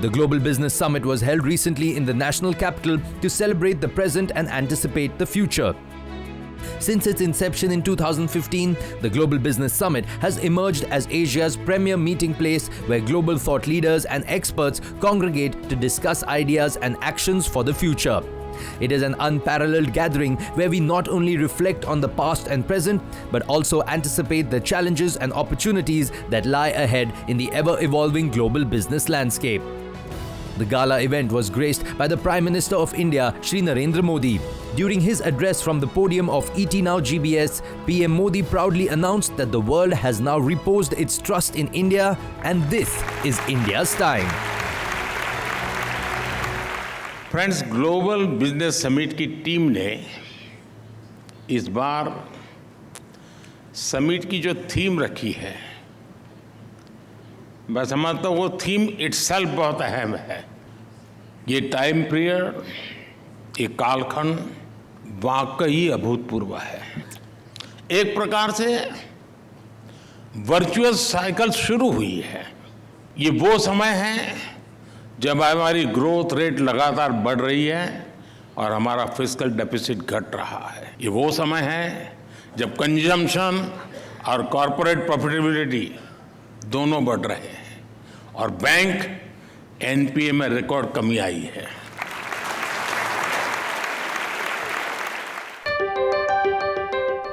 The Global Business Summit was held recently in the national capital to celebrate the present and anticipate the future. Since its inception in 2015, the Global Business Summit has emerged as Asia's premier meeting place where global thought leaders and experts congregate to discuss ideas and actions for the future. It is an unparalleled gathering where we not only reflect on the past and present, but also anticipate the challenges and opportunities that lie ahead in the ever-evolving global business landscape. The gala event was graced by the Prime Minister of India, Shri Narendra Modi. During his address from the podium of ET NOW GBS, PM Modi proudly announced that the world has now reposed its trust in India and this is India's time. Friends, global business summit की team ने इस बार summit की जो theme रखी है, मैं समझता हूँ वो थीम इटसेल्फ बहुत अहम है। ये टाइम पीरियड, ये कालखंड वाकई अभूतपूर्व है। एक प्रकार से वर्चुअस साइकिल शुरू हुई है। ये वो समय है जब हमारी ग्रोथ रेट लगातार बढ़ रही है और हमारा फिस्कल डेफिसिट घट रहा है। ये वो समय है जब कंजम्पशन और कॉरपोरेट प्रॉफिटेबिलिटी दोनों बढ़ रहे हैं और बैंक एनपीए में रिकॉर्ड कमी आई है।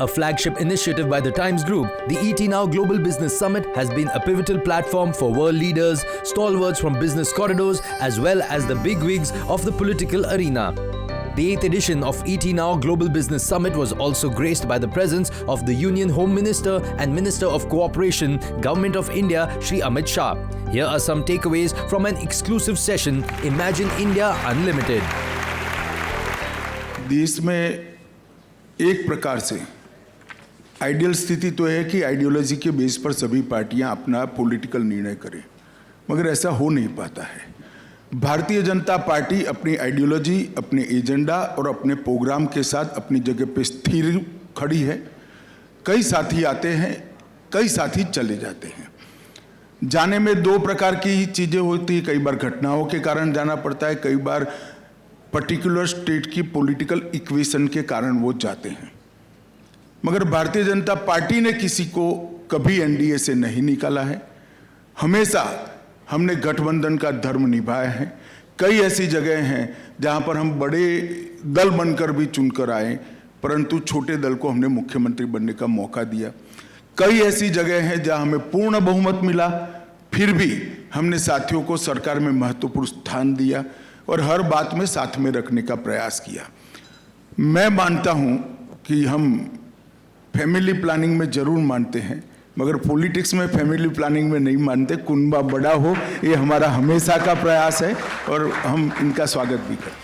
A flagship initiative by the Times Group, the ET NOW Global Business Summit has been a pivotal platform for world leaders, stalwarts from business corridors, as well as the bigwigs of the political arena. The 8th edition of ET NOW Global Business Summit was also graced by the presence of the Union Home Minister and Minister of Cooperation, Government of India, Shri Amit Shah. Here are some takeaways from an exclusive session, Imagine India Unlimited. देश में एक प्रकार से ideal स्थिति तो है कि ideology के बेस पर सभी पार्टियां अपना पॉलिटिकल निर्णय करें, मगर ऐसा हो नहीं पाता है। भारतीय जनता पार्टी अपनी आइडियोलॉजी, अपने एजेंडा और अपने प्रोग्राम के साथ अपनी जगह पे स्थिर खड़ी है। कई साथी आते हैं, कई साथी चले जाते हैं। जाने में दो प्रकार की चीज़ें होती हैं। कई बार घटनाओं के कारण जाना पड़ता है, कई बार पर्टिकुलर स्टेट की पॉलिटिकल इक्वेशन के कारण वो जाते हैं। मगर भारतीय जनता पार्टी ने किसी को कभी एनडीए से नहीं निकाला है। हमेशा हमने गठबंधन का धर्म निभाया है। कई ऐसी जगह हैं जहां पर हम बड़े दल बनकर भी चुनकर आए, परंतु छोटे दल को हमने मुख्यमंत्री बनने का मौका दिया। कई ऐसी जगह हैं जहां हमें पूर्ण बहुमत मिला, फिर भी हमने साथियों को सरकार में महत्वपूर्ण स्थान दिया और हर बात में साथ में रखने का प्रयास किया। मैं मानता हूं कि हम फैमिली प्लानिंग में जरूर मानते हैं, मगर पॉलिटिक्स में फैमिली प्लानिंग में नहीं मानते। कुनबा बड़ा हो, ये हमारा हमेशा का प्रयास है और हम इनका स्वागत भी करते हैं।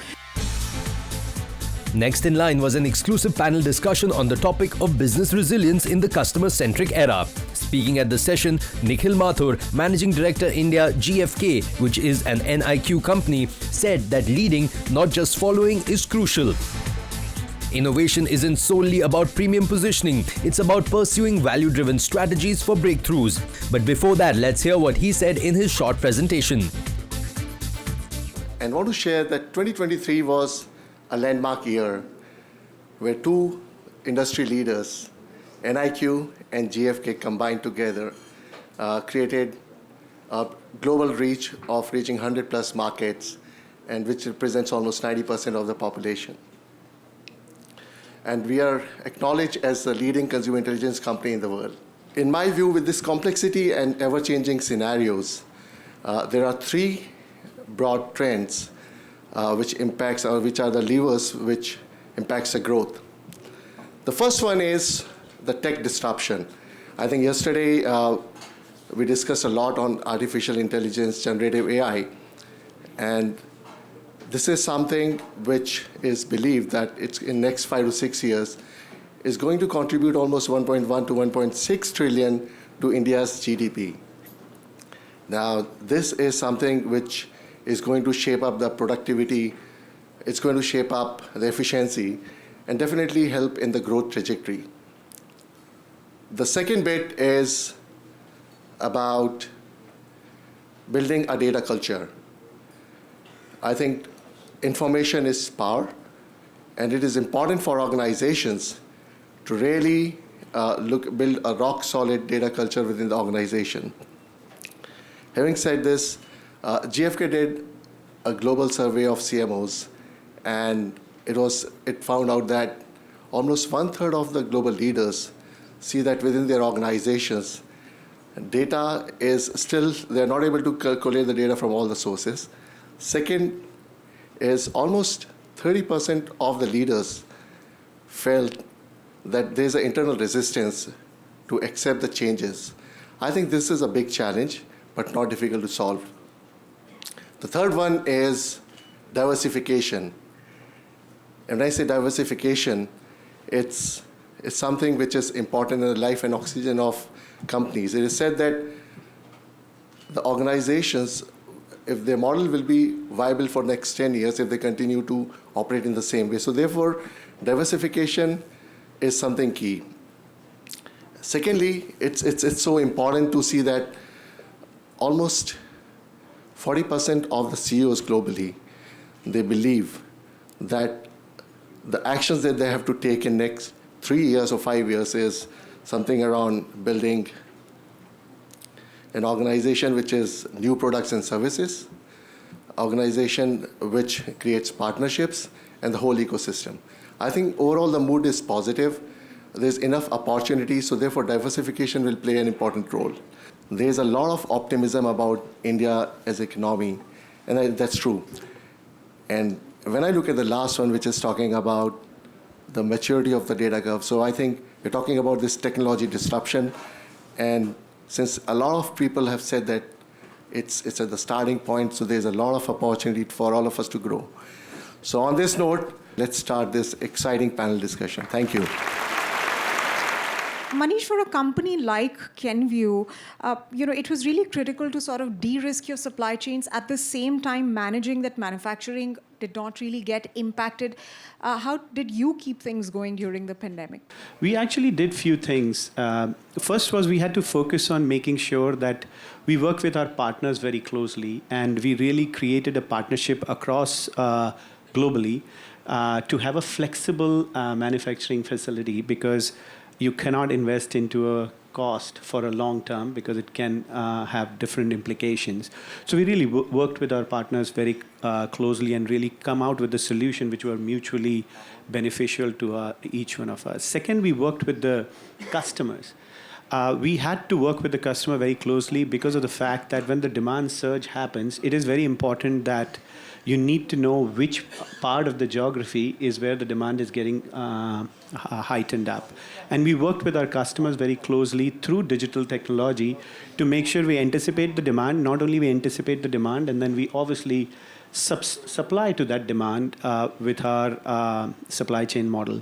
Next in line was an exclusive panel discussion on the topic of business resilience in the customer-centric era. Speaking at the session, Nikhil Mathur, Managing Director India GfK, which is an NIQ company, said that leading, not just following, is crucial. Innovation isn't solely about premium positioning, it's about pursuing value-driven strategies for breakthroughs. But before that, let's hear what he said in his short presentation. And I want to share that 2023 was a landmark year where two industry leaders, NIQ and GfK, combined together, created a global reach of reaching 100 plus markets, and which represents almost 90% of the population. And we are acknowledged as the leading consumer intelligence company in the world. In my view, with this complexity and ever-changing scenarios, there are three broad trends which are the levers which impacts the growth. The first one is the tech disruption. I think yesterday we discussed a lot on artificial intelligence, generative AI, and this is something which is believed that it's in next 5 to 6 years is going to contribute almost 1.1 to 1.6 trillion to India's GDP. Now, this is something which is going to shape up the productivity, it's going to shape up the efficiency, and definitely help in the growth trajectory. The second bit is about building a data culture. I think information is power, and it is important for organizations to really build a rock-solid data culture within the organization. Having said this, GfK did a global survey of CMOs, and it found out that almost 1/3 of the global leaders see that within their organizations, data is still, they're not able to collate the data from all the sources. Second is almost 30% of the leaders felt that there's an internal resistance to accept the changes. I think this is a big challenge, but not difficult to solve. The third one is diversification. And when I say diversification, it's something which is important in the life and oxygen of companies. It is said that the organizations, if their model will be viable for next 10 years if they continue to operate in the same way. So therefore, diversification is something key. Secondly, it's so important to see that almost 40% of the CEOs globally, they believe that the actions that they have to take in next 3 years or 5 years is something around building an organization which is new products and services, organization which creates partnerships, and the whole ecosystem. I think overall the mood is positive. There's enough opportunity, so therefore diversification will play an important role. There's a lot of optimism about India as economy, and that's true. And when I look at the last one, which is talking about the maturity of the data curve, so I think we're talking about this technology disruption, and since a lot of people have said that it's at the starting point, so there's a lot of opportunity for all of us to grow. So on this note, let's start this exciting panel discussion. Thank you. Manish, for a company like Kenvue, it was really critical to sort of de-risk your supply chains at the same time managing that manufacturing did not really get impacted. How did you keep things going during the pandemic? We actually did few things. First was we had to focus on making sure that we work with our partners very closely, and we really created a partnership across globally to have a flexible manufacturing facility, because you cannot invest into a cost for a long term because it can have different implications. So we really worked with our partners very closely and really come out with a solution which were mutually beneficial to each one of us. Second, we worked with the customers. We had to work with the customer very closely because of the fact that when the demand surge happens, it is very important that you need to know which part of the geography is where the demand is getting heightened up. And we worked with our customers very closely through digital technology to make sure we anticipate the demand. Not only we anticipate the demand, and then we obviously supply to that demand with our supply chain model.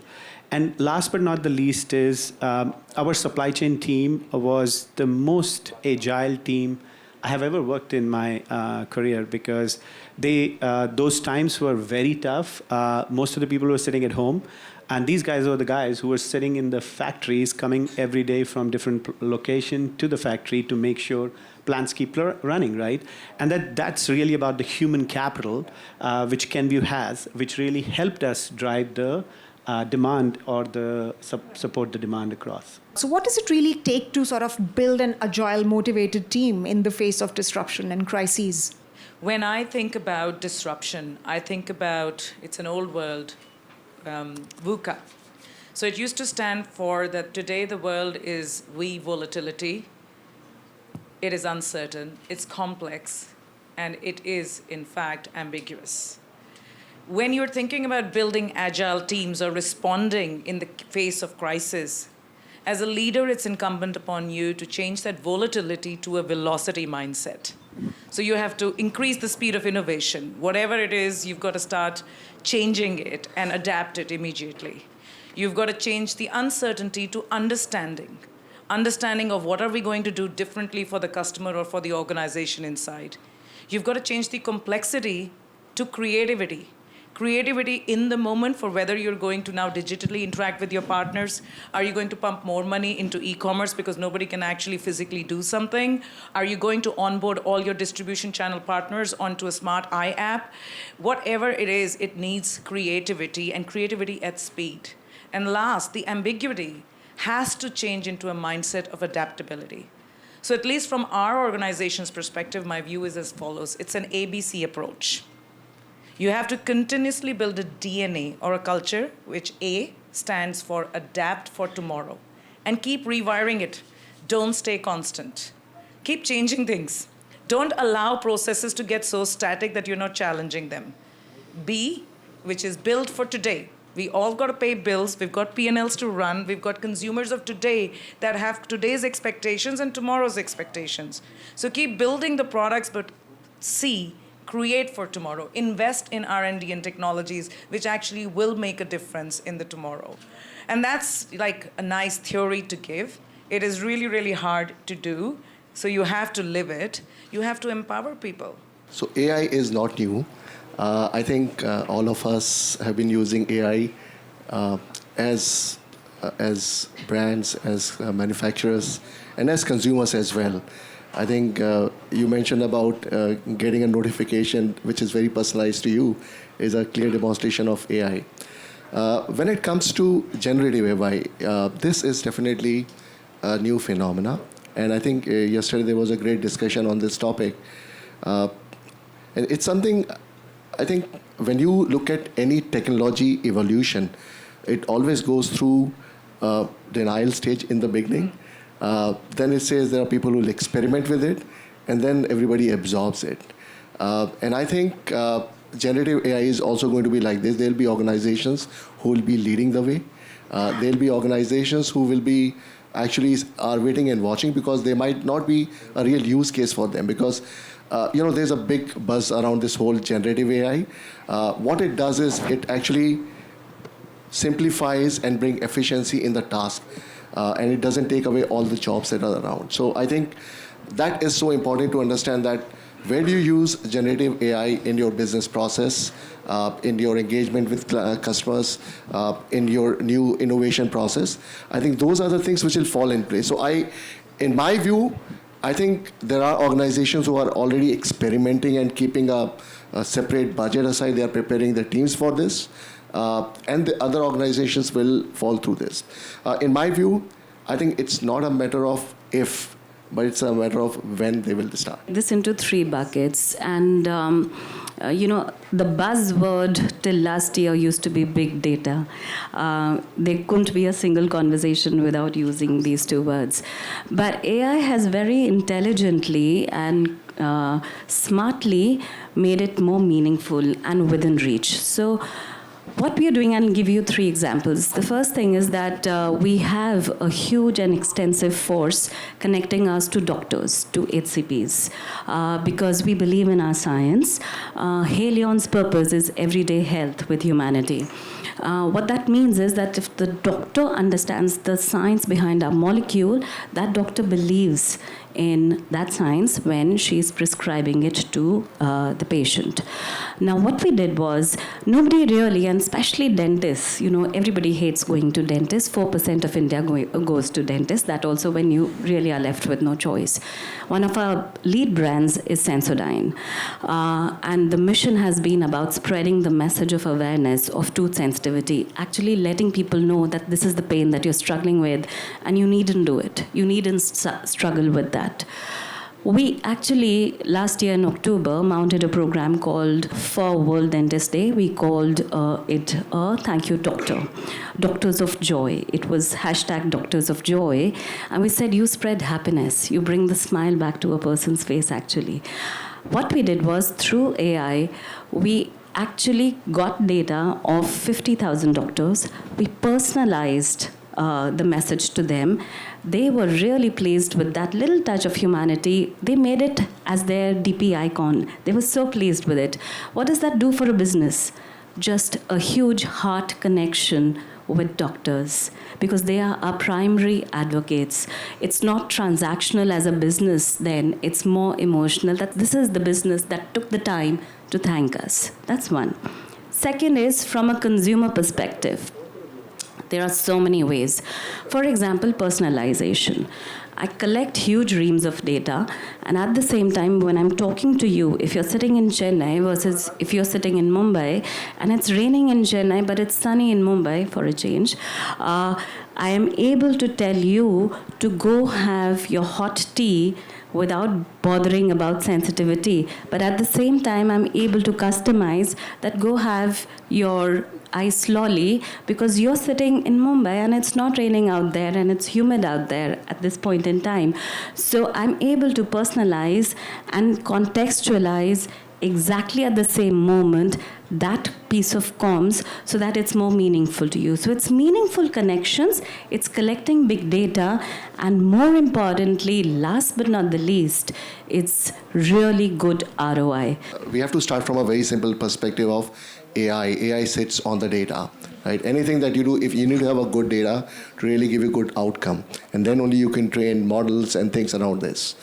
And last but not the least is our supply chain team was the most agile team I have ever worked in my career, because those times were very tough. Most of the people were sitting at home, and these guys were the guys who were sitting in the factories, coming every day from different location to the factory to make sure plants keep running, right? And that's really about the human capital, which Kenvue has, which really helped us drive the demand or support the demand across. So what does it really take to sort of build an agile, motivated team in the face of disruption and crises? When I think about disruption, I think about, it's an old world, VUCA. So it used to stand for that today the world is volatility, it is uncertain, it's complex, and it is, in fact, ambiguous. When you're thinking about building agile teams or responding in the face of crisis, as a leader, it's incumbent upon you to change that volatility to a velocity mindset. So you have to increase the speed of innovation. Whatever it is, you've got to start changing it and adapt it immediately. You've got to change the uncertainty to understanding of what are we going to do differently for the customer or for the organization inside. You've got to change the complexity to creativity. creativity in the moment for whether you're going to now digitally interact with your partners. Are you going to pump more money into e-commerce because nobody can actually physically do something? Are you going to onboard all your distribution channel partners onto a smart eye app? Whatever it is, it needs creativity, and creativity at speed. And last, the ambiguity has to change into a mindset of adaptability. So at least from our organization's perspective, my view is as follows. It's an ABC approach. You have to continuously build a DNA or a culture, which A stands for adapt for tomorrow, and keep rewiring it. Don't stay constant. Keep changing things. Don't allow processes to get so static that you're not challenging them. B, which is build for today. We all got to pay bills. We've got P&Ls to run. We've got consumers of today that have today's expectations and tomorrow's expectations. So keep building the products, but C, create for tomorrow. Invest in R&D and technologies, which actually will make a difference in the tomorrow. And that's like a nice theory to give. It is really, really hard to do. So you have to live it. You have to empower people. So AI is not new. I think all of us have been using AI as brands, as manufacturers, and as consumers as well. I think you mentioned about getting a notification which is very personalized to you is a clear demonstration of AI. When it comes to generative AI, this is definitely a new phenomena. And I think yesterday there was a great discussion on this topic. And it's something, I think, when you look at any technology evolution, it always goes through denial stage in the beginning. Then it says there are people who will experiment with it, and then everybody absorbs it. And I think generative AI is also going to be like this. There'll be organizations who will be leading the way. There'll be organizations who will be actually are waiting and watching because there might not be a real use case for them because there's a big buzz around this whole generative AI. What it does is it actually simplifies and bring efficiency in the task, and it doesn't take away all the jobs that are around. So I think that is so important to understand that where do you use generative AI in your business process, in your engagement with customers, in your new innovation process. I think those are the things which will fall in place. So in my view, I think there are organizations who are already experimenting and keeping a separate budget aside. They are preparing their teams for this. And the other organizations will fall through this. In my view, I think it's not a matter of if, but it's a matter of when they will start. This into three buckets. And, the buzzword till last year used to be big data. There couldn't be a single conversation without using these two words. But AI has very intelligently and smartly made it more meaningful and within reach. So what we are doing, I'll give you three examples. The first thing is that we have a huge and extensive force connecting us to doctors, to HCPs, because we believe in our science. Halion's purpose is everyday health with humanity. What that means is that if the doctor understands the science behind our molecule, that doctor believes in that science when she's prescribing it to the patient. Now, what we did was, nobody really, and especially dentists, everybody hates going to dentists. 4% of India goes to dentists. That also when you really are left with no choice. One of our lead brands is Sensodyne. And the mission has been about spreading the message of awareness of tooth sensitivity, actually letting people know that this is the pain that you're struggling with, and you needn't do it. You needn't struggle with that. We actually, last year in October, mounted a program called, for World Dentist Day, we called it Thank You Doctor, Doctors of Joy. It was hashtag Doctors of Joy. And we said, you spread happiness. You bring the smile back to a person's face, actually. What we did was, through AI, we actually got data of 50,000 doctors. We personalized the message to them. They were really pleased with that little touch of humanity. They made it as their DP icon. They were so pleased with it. What does that do for a business? Just a huge heart connection with doctors, because they are our primary advocates. It's not transactional as a business then, it's more emotional, that this is the business that took the time to thank us. That's one. Second is from a consumer perspective. There are so many ways. For example, personalization. I collect huge reams of data, and at the same time, when I'm talking to you, if you're sitting in Chennai versus if you're sitting in Mumbai, and it's raining in Chennai, but it's sunny in Mumbai for a change, I am able to tell you to go have your hot tea without bothering about sensitivity. But at the same time, I'm able to customize that go have your ice lolly because you're sitting in Mumbai and it's not raining out there and it's humid out there at this point in time. So I'm able to personalize and contextualize exactly at the same moment that piece of comms so that it's more meaningful to you. So it's meaningful connections, it's collecting big data, and more importantly, last but not the least, it's really good ROI. We have to start from a very simple perspective of AI. AI sits on the data, right? Anything that you do, if you need to have a good data to really give you good outcome, and then only you can train models and things around this.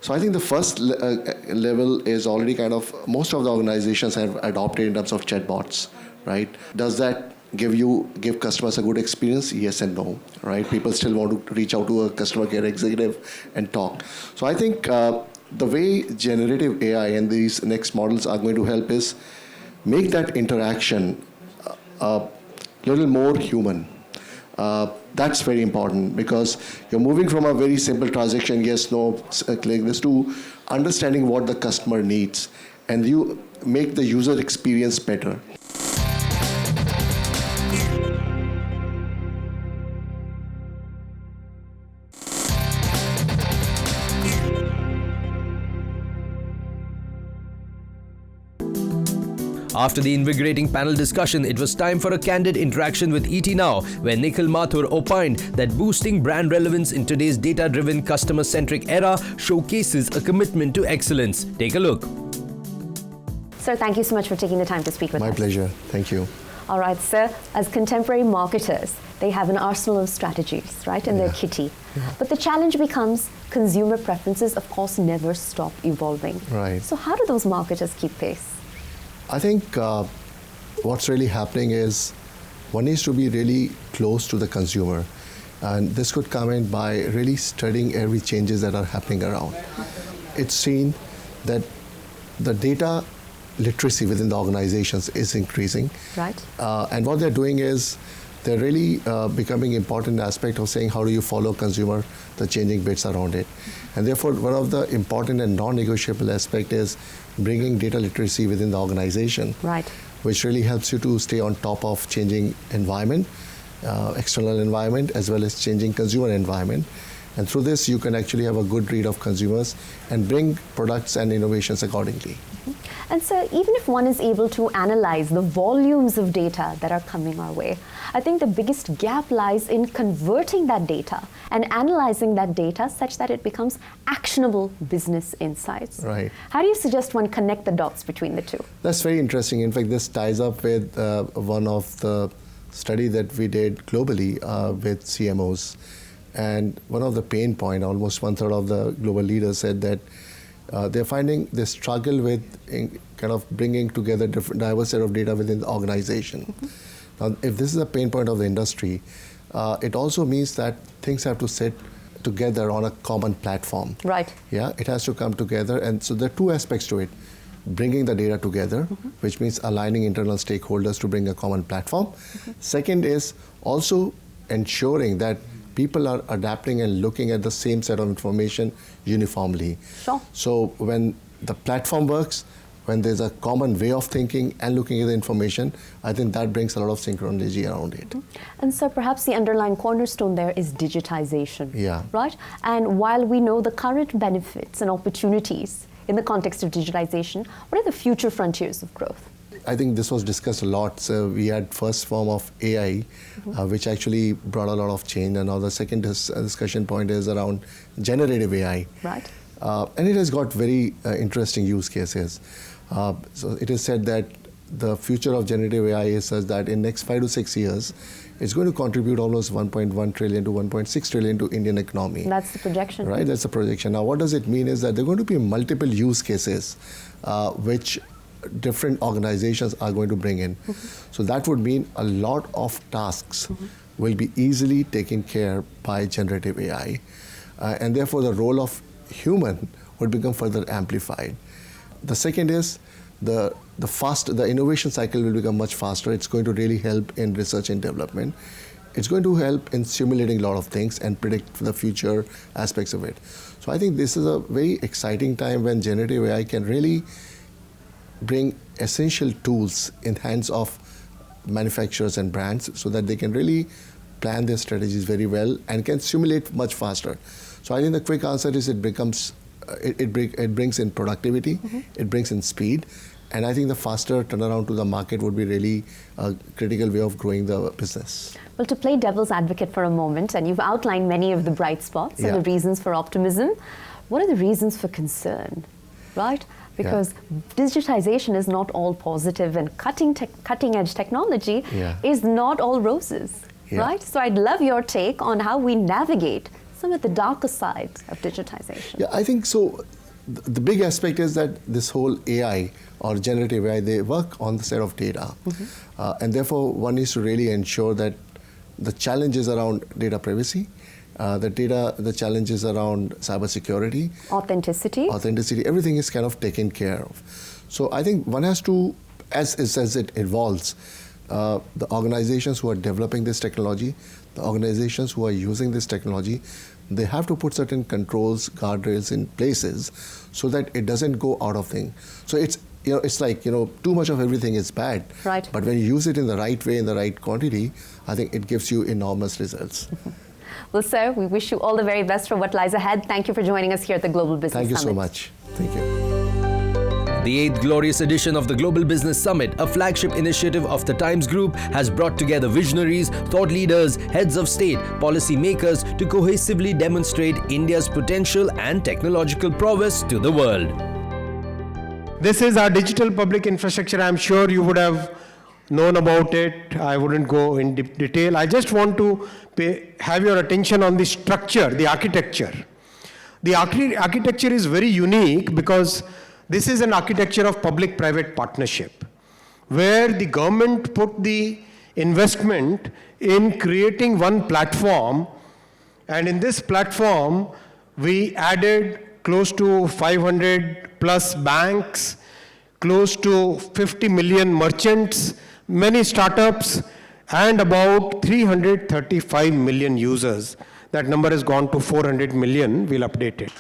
So I think the first level is already kind of, most of the organizations have adopted in terms of chatbots, right? Does that give customers a good experience? Yes and no, right? People still want to reach out to a customer care executive and talk. So I think the way generative AI and these next models are going to help is make that interaction a little more human. That's very important because you're moving from a very simple transaction, yes, no, click this, to understanding what the customer needs, and you make the user experience better. After the invigorating panel discussion, it was time for a candid interaction with ET Now, where Nikhil Mathur opined that boosting brand relevance in today's data-driven, customer-centric era showcases a commitment to excellence. Take a look. Sir, thank you so much for taking the time to speak with us. My pleasure. Thank you. All right, sir. As contemporary marketers, they have an arsenal of strategies, right, in their kitty. Yeah. But the challenge becomes consumer preferences, of course, never stop evolving. Right. So how do those marketers keep pace? I think what's really happening is one needs to be really close to the consumer. And this could come in by really studying every changes that are happening around. It's seen that the data literacy within the organizations is increasing. Right. And what they're doing is they're really becoming important aspect of saying how do you follow consumer, the changing bits around it. And therefore, one of the important and non-negotiable aspect is bringing data literacy within the organization, right, which really helps you to stay on top of changing environment, external environment, as well as changing consumer environment. And through this, you can actually have a good read of consumers and bring products and innovations accordingly. And so even if one is able to analyze the volumes of data that are coming our way, I think the biggest gap lies in converting that data and analyzing that data such that it becomes actionable business insights. Right. How do you suggest one connect the dots between the two? That's very interesting. In fact, this ties up with one of the study that we did globally with CMOs. And one of the pain point, almost 1/3 of the global leaders said that they're finding they struggle with kind of bringing together different diverse set of data within the organization. Mm-hmm. Now, if this is a pain point of the industry, it also means that things have to sit together on a common platform. Right. Yeah, it has to come together. And so there are two aspects to it. Bringing the data together, mm-hmm, which means aligning internal stakeholders to bring a common platform. Mm-hmm. Second is also ensuring that people are adapting and looking at the same set of information uniformly. Sure. So when the platform works, when there's a common way of thinking and looking at the information, I think that brings a lot of synchronicity around it. And so perhaps the underlying cornerstone there is digitization. Yeah. Right? And while we know the current benefits and opportunities in the context of digitization, what are the future frontiers of growth? I think this was discussed a lot. So we had first form of AI, mm-hmm, which actually brought a lot of change. And now the second discussion point is around generative AI. Right. And it has got very interesting use cases. So it is said that the future of generative AI is such that in next 5 to 6 years, it's going to contribute almost 1.1 trillion to 1.6 trillion to Indian economy. That's the projection. Right, that's the projection. Now, what does it mean is that there are going to be multiple use cases which different organizations are going to bring in. So that would mean a lot of tasks will be easily taken care by generative AI. And therefore, the role of human would become further amplified. The second is the innovation cycle will become much faster. It's going to really help in research and development. It's going to help in simulating a lot of things and predict the future aspects of it. So I think this is a very exciting time when generative AI can really bring essential tools in hands of manufacturers and brands so that they can really plan their strategies very well and can simulate much faster. So I think the quick answer is it brings in productivity, it brings in speed, and I think the faster turnaround to the market would be really a critical way of growing the business. Well, to play devil's advocate for a moment, and you've outlined many of the bright spots and the reasons for optimism, what are the reasons for concern, right? Because digitization is not all positive, and cutting-edge technology is not all roses, right? So I'd love your take on how we navigate some of the darker sides of digitization. Yeah, I think so. The big aspect is that this whole AI or generative AI, they work on the set of data. And therefore, one needs to really ensure that the challenges around data privacy, the challenges around cybersecurity, authenticity, everything is kind of taken care of. So I think one has to, as it evolves, the organizations who are developing this technology, the organizations who are using this technology, they have to put certain controls, guardrails in places so that it doesn't go out of thing. So it's like, too much of everything is bad. Right. But when you use it in the right way, in the right quantity, I think it gives you enormous results. Well, sir, we wish you all the very best for what lies ahead. Thank you for joining us here at the Global Business Summit. Thank you so much. Thank you. The 8th glorious edition of the Global Business Summit, a flagship initiative of the Times Group, has brought together visionaries, thought leaders, heads of state, policy makers to cohesively demonstrate India's potential and technological prowess to the world. This is our digital public infrastructure. I'm sure you would have known about it. I wouldn't go in detail. I just want to have your attention on the structure, the architecture. The architecture is very unique because this is an architecture of public-private partnership, where the government put the investment in creating one platform, and in this platform, we added close to 500 plus banks, close to 50 million merchants, many startups, and about 335 million users. That number has gone to 400 million, we'll update it.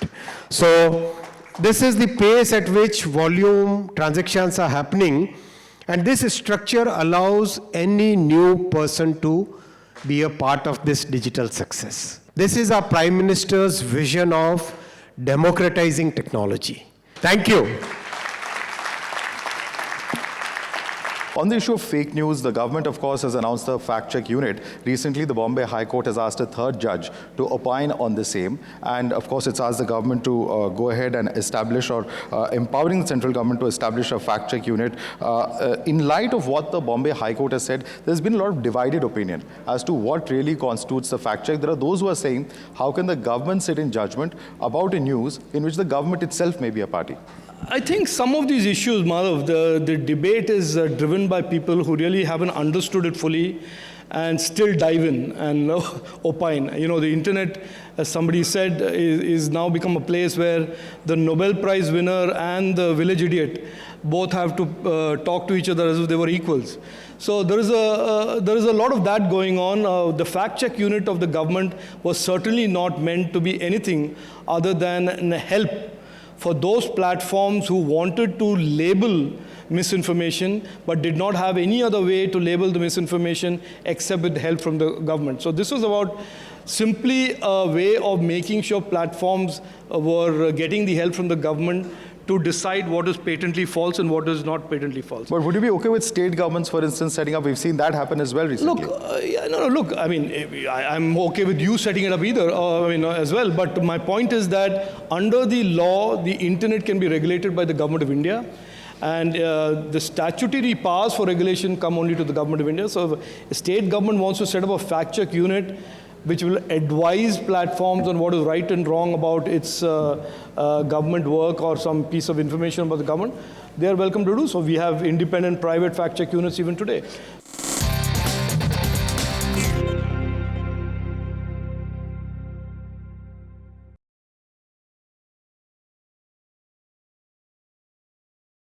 So this is the pace at which volume transactions are happening, and this structure allows any new person to be a part of this digital success. This is our Prime Minister's vision of democratizing technology. Thank you. On the issue of fake news, the government, of course, has announced the fact-check unit. Recently, the Bombay High Court has asked a third judge to opine on the same. And, of course, it's asked the government to go ahead and establish or empowering the central government to establish a fact-check unit. In light of what the Bombay High Court has said, there's been a lot of divided opinion as to what really constitutes the fact-check. There are those who are saying, how can the government sit in judgment about a news in which the government itself may be a party? I think some of these issues, Madhav, the debate is driven by people who really haven't understood it fully and still dive in and opine. The internet, as somebody said, is now become a place where the Nobel Prize winner and the village idiot both have to talk to each other as if they were equals. So there is a lot of that going on. The fact-check unit of the government was certainly not meant to be anything other than a help for those platforms who wanted to label misinformation but did not have any other way to label the misinformation except with help from the government. So this was about simply a way of making sure platforms were getting the help from the government to decide what is patently false and what is not patently false. But would you be okay with state governments, for instance, setting up? We've seen that happen as well recently. Look, I mean, I'm okay with you setting it up either, as well. But my point is that under the law, the internet can be regulated by the government of India. And the statutory powers for regulation come only to the government of India. So if a state government wants to set up a fact-check unit which will advise platforms on what is right and wrong about its government work or some piece of information about the government, they are welcome to do so. We have independent private fact check units even today.